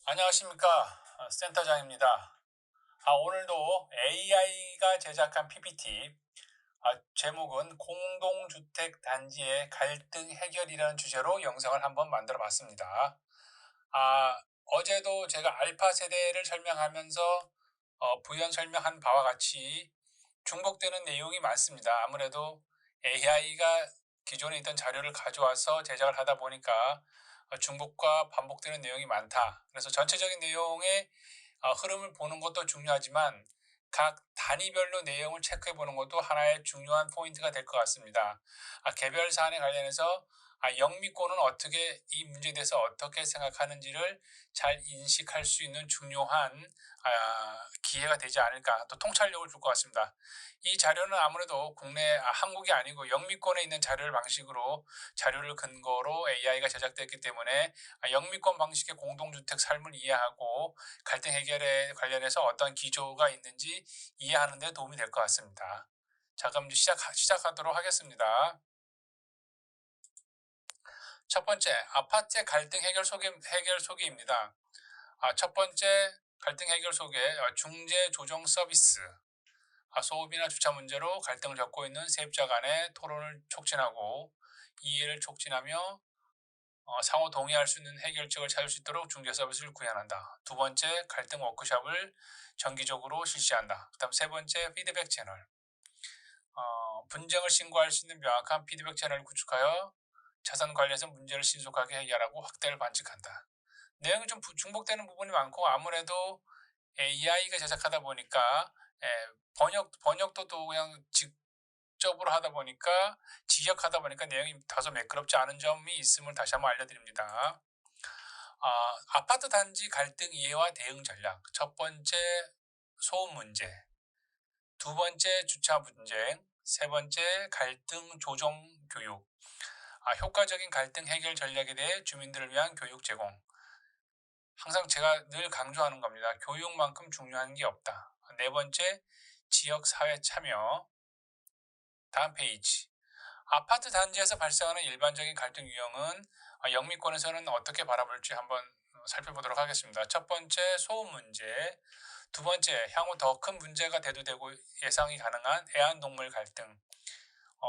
안녕하십니까. 센터장입니다. 오늘도 AI가 제작한 PPT, 제목은 공동주택 단지의 갈등 해결이라는 주제로 영상을 한번 만들어 봤습니다. 어제도 제가 알파 세대를 설명하면서 부연 설명한 바와 같이 중복되는 내용이 많습니다. 아무래도 AI가 기존에 있던 자료를 가져와서 제작을 하다 보니까 중복과 반복되는 내용이 많다. 그래서 전체적인 내용의 흐름을 보는 것도 중요하지만 각 단위별로 내용을 체크해 보는 것도 하나의 중요한 포인트가 될 것 같습니다. 개별 사안에 관련해서 영미권은 어떻게 이 문제에 대해서 어떻게 생각하는지를 잘 인식할 수 있는 중요한 기회가 되지 않을까, 또 통찰력을 줄 것 같습니다. 이 자료는 아무래도 국내 한국이 아니고 영미권에 있는 자료를 방식으로 자료를 근거로 AI가 제작됐기 때문에 영미권 방식의 공동주택 삶을 이해하고 갈등 해결에 관련해서 어떤 기조가 있는지 이해하는 데 도움이 될 것 같습니다. 자, 그럼 이제 시작하도록 하겠습니다. 첫 번째, 아파트의 갈등 해결 소개입니다. 첫 번째 갈등 해결 소개, 중재 조정 서비스. 소음이나 주차 문제로 갈등을 겪고 있는 세입자 간의 토론을 촉진하고 이해를 촉진하며 상호 동의할 수 있는 해결책을 찾을 수 있도록 중재 서비스를 구현한다. 두 번째, 갈등 워크숍을 정기적으로 실시한다. 그다음 세 번째, 피드백 채널. 분쟁을 신고할 수 있는 명확한 피드백 채널을 구축하여 자산 관리에서 문제를 신속하게 해결하고 확대를 반직한다. 내용이 좀 중복되는 부분이 많고 아무래도 AI가 제작하다 보니까 번역도 또 그냥 직접으로 하다 보니까 직역하다 보니까 내용이 다소 매끄럽지 않은 점이 있음을 다시 한번 알려드립니다. 아파트 단지 갈등 이해와 대응 전략. 첫 번째, 소음 문제. 두 번째, 주차 분쟁. 세 번째, 갈등 조정 교육. 효과적인 갈등 해결 전략에 대해 주민들을 위한 교육 제공. 항상 제가 늘 강조하는 겁니다. 교육만큼 중요한 게 없다. 네 번째, 지역 사회 참여. 다음 페이지. 아파트 단지에서 발생하는 일반적인 갈등 유형은 영미권에서는 어떻게 바라볼지 한번 살펴보도록 하겠습니다. 첫 번째, 소음 문제. 두 번째, 향후 더 큰 문제가 대두되고 예상이 가능한 애완동물 갈등.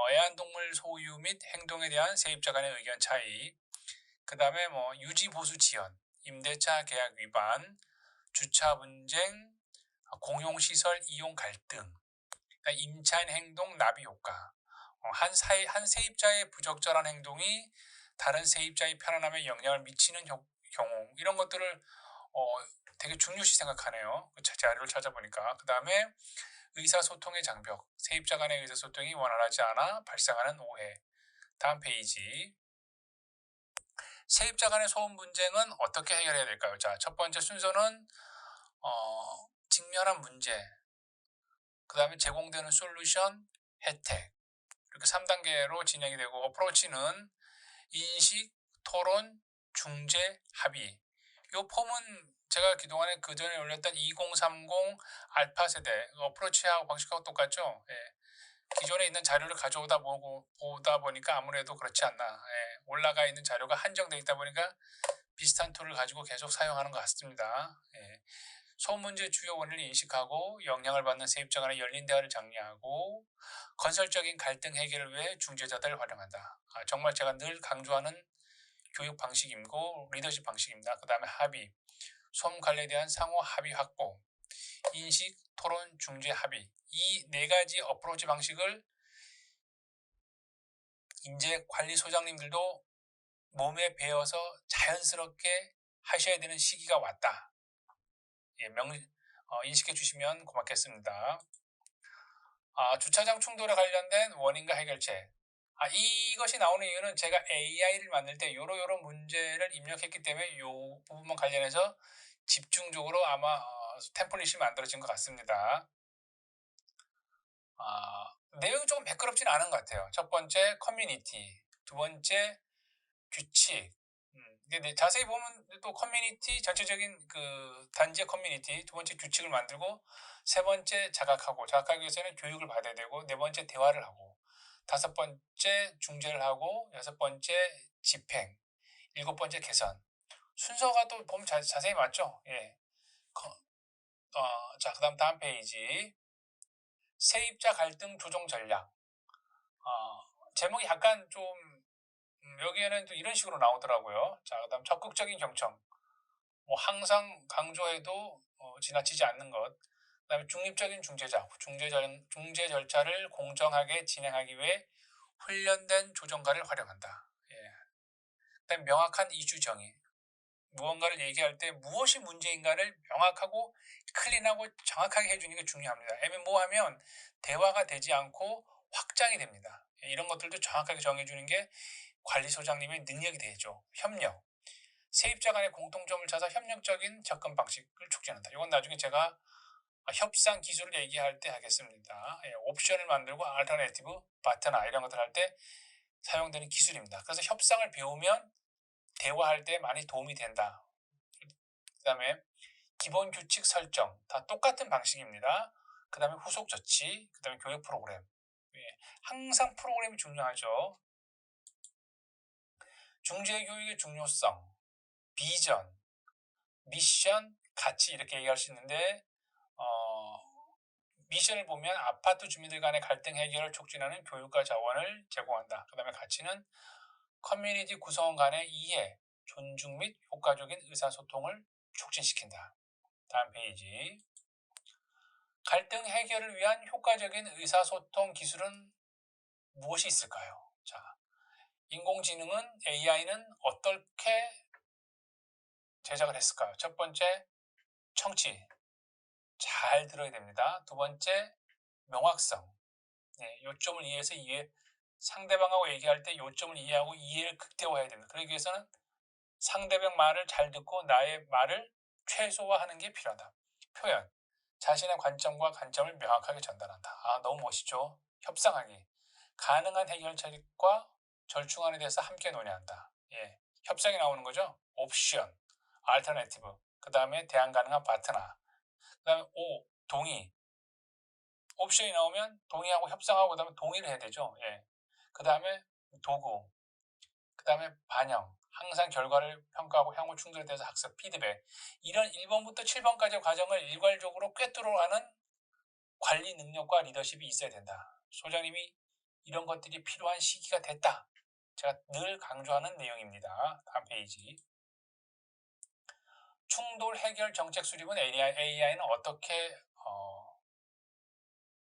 애완동물 소유 및 행동에 대한 세입자 간의 의견 차이. 그 다음에 유지 보수 지연, 임대차 계약 위반, 주차 분쟁, 공용시설 이용 갈등, 그러니까 임차인 행동 나비 효과. 한 세입자의 부적절한 행동이 다른 세입자의 편안함에 영향을 미치는 경우, 이런 것들을 되게 중요시 생각하네요. 그 자료를 찾아보니까. 그 다음에 의사소통의 장벽, 세입자 간의 의사소통이 원활하지 않아 발생하는 오해. 다음 페이지. 세입자 간의 소음 분쟁은 어떻게 해결해야 될까요? 자, 첫 번째 순서는 직면한 문제, 그 다음에 제공되는 솔루션, 혜택, 이렇게 3단계로 진행이 되고, 어프로치는 인식, 토론, 중재, 합의. 이 폼은 제가 그 전에 올렸던 2030 알파 세대 어프로치하고 방식하고 똑같죠. 기존에 있는 자료를 보다 보니까 아무래도 그렇지 않나. 올라가 있는 자료가 한정되어 있다 보니까 비슷한 툴을 가지고 계속 사용하는 것 같습니다. 소음 문제 주요 원인을 인식하고 영향을 받는 세입자 간의 열린 대화를 장려하고 건설적인 갈등 해결을 위해 중재자들을 활용한다. 정말 제가 늘 강조하는 교육 방식이고 리더십 방식입니다. 그 다음에 합의, 소음 관리에 대한 상호 합의 확보, 인식, 토론, 중재, 합의. 이 네 가지 어프로치 방식을 이제 관리소장님들도 몸에 배어서 자연스럽게 하셔야 되는 시기가 왔다. 인식해 주시면 고맙겠습니다. 주차장 충돌에 관련된 원인과 해결책. 이것이 나오는 이유는 제가 AI를 만들 때 요런 문제를 입력했기 때문에 이 부분만 관련해서 집중적으로 아마 템플릿이 만들어진 것 같습니다. 내용이 조금 매끄럽지는 않은 것 같아요. 첫 번째, 커뮤니티. 두 번째, 규칙. 근데 자세히 보면 또 커뮤니티, 전체적인 그 단지의 커뮤니티, 두 번째 규칙을 만들고, 세 번째 자각하기 위해서는 교육을 받아야 되고, 네 번째 대화를 하고, 다섯 번째 중재를 하고, 여섯 번째 집행, 일곱 번째 개선. 순서가 또 보면 자세히 맞죠? 예. 자, 그다음 다음 페이지. 세입자 갈등 조정 전략. 제목이 약간 좀 여기에는 또 이런 식으로 나오더라고요. 자, 그다음 적극적인 경청. 뭐 항상 강조해도 지나치지 않는 것. 그다음에 중립적인 중재자, 중재 절차를 공정하게 진행하기 위해 훈련된 조정가를 활용한다. 예. 그다음 명확한 이슈 정의. 무언가를 얘기할 때 무엇이 문제인가를 명확하고 클린하고 정확하게 해주는 게 중요합니다. 애매모호하면 대화가 되지 않고 확장이 됩니다. 이런 것들도 정확하게 정해주는 게 관리소장님의 능력이 되죠. 협력. 세입자 간의 공통점을 찾아 협력적인 접근 방식을 촉진한다. 이건 나중에 제가 협상 기술을 얘기할 때 하겠습니다. 옵션을 만들고 알터네티브, 파트너 이런 것들 할 때 사용되는 기술입니다. 그래서 협상을 배우면 대화할 때 많이 도움이 된다. 그 다음에 기본 규칙 설정, 다 똑같은 방식입니다. 그 다음에 후속 조치, 그 다음에 교육 프로그램. 항상 프로그램이 중요하죠. 중재 교육의 중요성, 비전, 미션, 가치 이렇게 얘기할 수 있는데 미션을 보면 아파트 주민들 간의 갈등 해결을 촉진하는 교육과 자원을 제공한다. 그 다음에 가치는 커뮤니티 구성원 간의 이해, 존중 및 효과적인 의사소통을 촉진시킨다. 다음 페이지. 갈등 해결을 위한 효과적인 의사소통 기술은 무엇이 있을까요? 자, 인공지능은 AI는 어떻게 제작을 했을까요? 첫 번째, 청취. 잘 들어야 됩니다. 두 번째, 명확성. 요점을 이해해서 상대방하고 얘기할 때 요점을 이해하고 이해를 극대화해야 됩니다. 그러기 위해서는 상대방 말을 잘 듣고 나의 말을 최소화하는 게 필요하다. 표현. 자신의 관점과 관점을 명확하게 전달한다. 너무 멋있죠? 협상하기. 가능한 해결책과 절충안에 대해서 함께 논의한다. 협상이 나오는 거죠. 옵션, 알터네티브. 그 다음에 대안 가능한 파트너. 그 다음에 O, 동의. 옵션이 나오면 동의하고 협상하고 그 다음에 동의를 해야 되죠. 그 다음에 도구. 그 다음에 반영. 항상 결과를 평가하고 향후 충돌에 대해서 학습, 피드백. 이런 1번부터 7번까지의 과정을 일괄적으로 꿰뚫어가는 관리 능력과 리더십이 있어야 된다. 소장님이 이런 것들이 필요한 시기가 됐다. 제가 늘 강조하는 내용입니다. 다음 페이지. 충돌 해결 정책 수립은 AI는 어떻게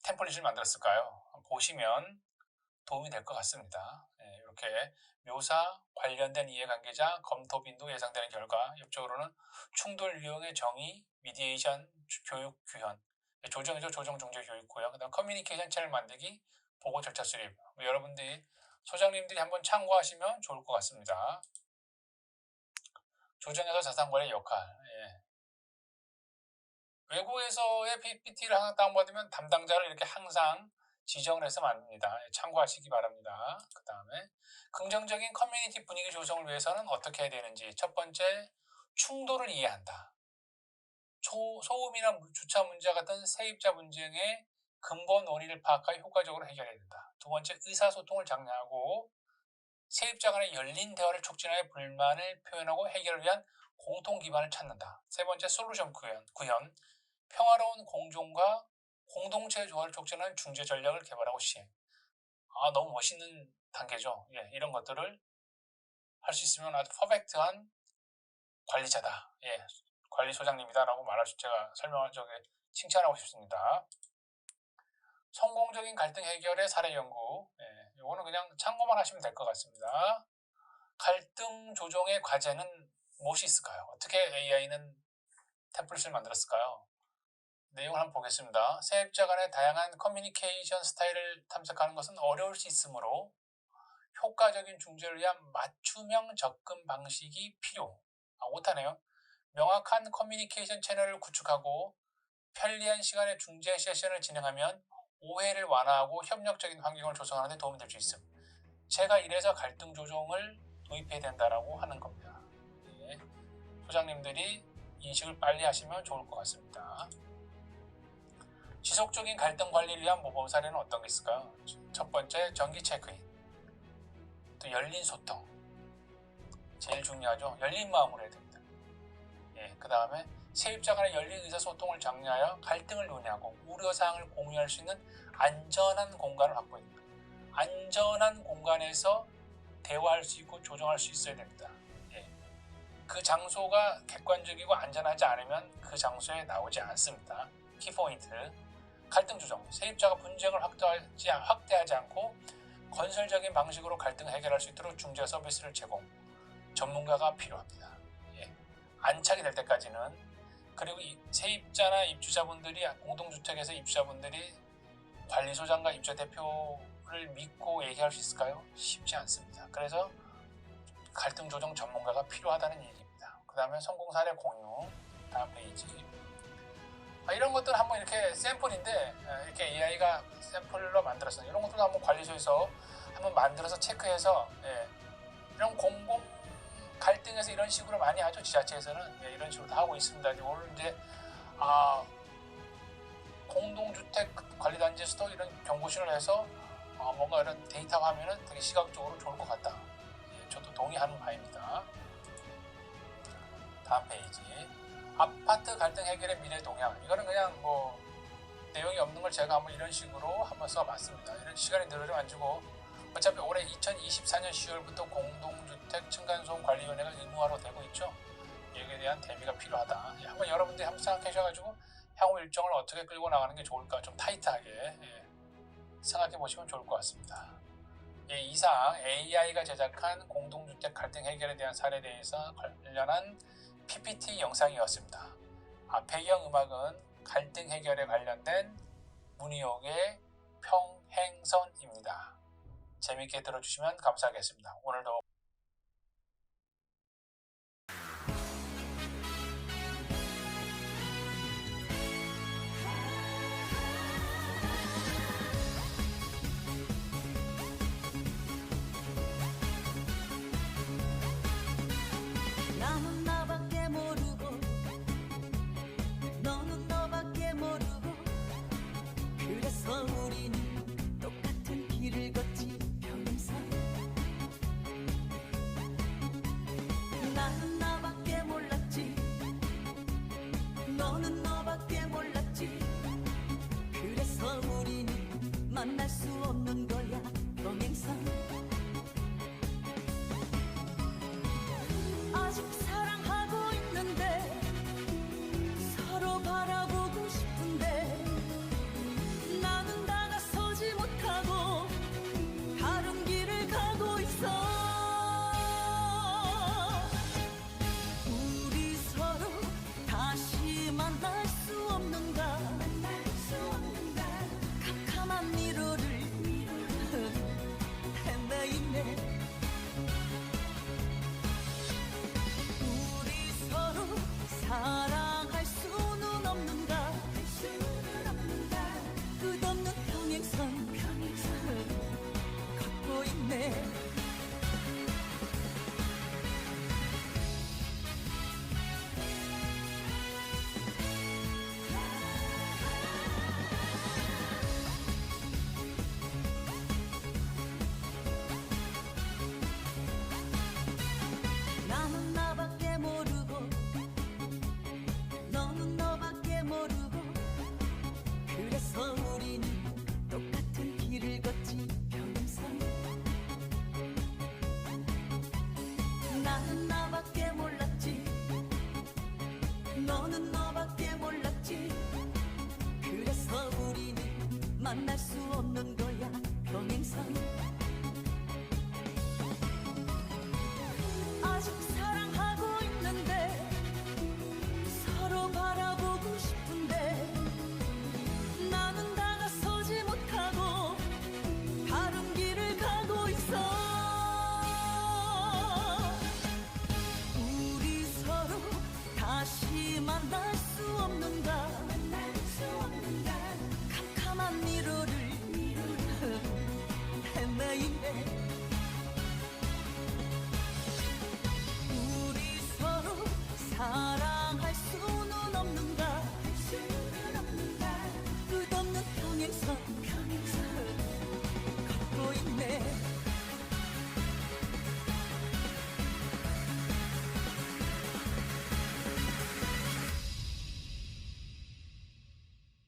템플릿을 만들었을까요? 보시면 도움이 될 것 같습니다. 이렇게 묘사, 관련된 이해관계자, 검토 빈도 예상되는 결과, 옆쪽으로는 충돌 유형의 정의, 미디에이션, 교육 규현, 조정이죠. 조정, 중재, 교육 구현, 그다음 커뮤니케이션 채널 만들기, 보고 절차 수립. 여러분들이 소장님들이 한번 참고하시면 좋을 것 같습니다. 조정에서 자산관리의 역할. 외국에서의 PPT를 하나 다운받으면 담당자를 이렇게 항상 지정을 해서 만듭니다. 참고하시기 바랍니다. 그 다음에 긍정적인 커뮤니티 분위기 조성을 위해서는 어떻게 해야 되는지. 첫 번째, 충돌을 이해한다. 소음이나 주차 문제 같은 세입자 분쟁의 근본 원인을 파악하여 효과적으로 해결해야 된다. 두 번째, 의사소통을 장려하고 세입자 간의 열린 대화를 촉진하여 불만을 표현하고 해결을 위한 공통 기반을 찾는다. 세 번째, 솔루션 구현. 평화로운 공존과 공동체의 조화를 촉진하는 중재 전략을 개발하고 시행. 너무 멋있는 단계죠. 이런 것들을 할 수 있으면 아주 퍼펙트한 관리자다. 관리소장님이다라고 제가 칭찬하고 싶습니다. 성공적인 갈등 해결의 사례 연구. 이거는 그냥 참고만 하시면 될 것 같습니다. 갈등 조정의 과제는 무엇이 있을까요? 어떻게 AI는 템플릿을 만들었을까요? 내용을 한번 보겠습니다. 세입자 간의 다양한 커뮤니케이션 스타일을 탐색하는 것은 어려울 수 있으므로 효과적인 중재를 위한 맞춤형 접근 방식이 필요. 오타네요. 명확한 커뮤니케이션 채널을 구축하고 편리한 시간에 중재 세션을 진행하면 오해를 완화하고 협력적인 환경을 조성하는 데 도움이 될 수 있음. 제가 이래서 갈등 조정을 도입해야 된다라고 하는 겁니다. 소장님들이 인식을 빨리 하시면 좋을 것 같습니다. 지속적인 갈등 관리를 위한 모범 사례는 어떤 게 있을까요? 첫 번째, 정기 체크인. 또 열린 소통. 제일 중요하죠. 열린 마음으로 해야 됩니다. 그 다음에 세입자 간의 열린 의사소통을 장려하여 갈등을 논의하고 우려사항을 공유할 수 있는 안전한 공간을 확보합니다. 안전한 공간에서 대화할 수 있고 조정할 수 있어야 됩니다. 그 장소가 객관적이고 안전하지 않으면 그 장소에 나오지 않습니다. 키포인트, 갈등 조정. 세입자가 분쟁을 확대하지 않고 건설적인 방식으로 갈등을 해결할 수 있도록 중재 서비스를 제공. 전문가가 필요합니다. 안착이 될 때까지는. 그리고 세입자나 입주자분들이, 공동주택에서 입주자분들이 관리소장과 입주자 대표를 믿고 얘기할 수 있을까요? 쉽지 않습니다. 그래서 갈등 조정 전문가가 필요하다는 얘기입니다. 그 다음에 성공 사례 공유. 다음 페이지. 이런 것들 한번 이렇게 샘플인데, 이렇게 AI가 샘플로 만들었어요. 이런 것들도 한번 관리소에서 한번 만들어서 체크해서, 이런 공공 갈등에서 이런 식으로 많이 하죠. 지자체에서는 이런 식으로 다 하고 있습니다. 오늘 이제 공동주택 관리단지에서도 이런 경고신을 해서 뭔가 이런 데이터 화면은 되게 시각적으로 좋을 것 같다. 저도 동의하는 바입니다. 다음 페이지. 아파트 갈등 해결의 미래 동향. 이거는 그냥 뭐 내용이 없는 걸 제가 한번 이런 식으로 한번 써봤습니다. 이런 시간이 늘어져 가지고 어차피 올해 2024년 10월부터 공동주택 층간소음 관리위원회가 의무화로 되고 있죠. 여기에 대한 대비가 필요하다. 한번 여러분들이 한번 생각하셔가지고 향후 일정을 어떻게 끌고 나가는 게 좋을까 좀 타이트하게 생각해 보시면 좋을 것 같습니다. 이상 AI가 제작한 공동주택 갈등 해결에 대한 사례에 대해서 관련한 PPT 영상이었습니다. 배경 음악은 갈등 해결에 관련된 문희옥의 평행선입니다. 재미있게 들어주시면 감사하겠습니다. 오늘도 나는 나밖에 모르고 너는 너밖에 모르고 그래서 우리는 똑같은 길을 걷지 평생. 나는 나밖에 몰랐지 너는 너밖에 몰랐지 그래서 우리는 만날 수 없는 거야 평행선. 아직 사랑하고 있는데 서로 바라보고 싶은데 나는 다가서지 못하고 다른 길을 가고 있어. 우리 서로 다시 만날 수 없는가 캄캄한 미로를 헤매이네. 사랑할 수는 없는가 끝없는 평행선 걷고 있네. 나는 나밖에 모르고 너는 너밖에 모르고 그래서 우리는 똑같은 길을 걷지 평생. 나는 나밖에 몰랐지 너는 너밖에 몰랐지 그래서 우리는 만날 수 없는 거야 평행선. 아직 사랑하고 있는데 서로 바라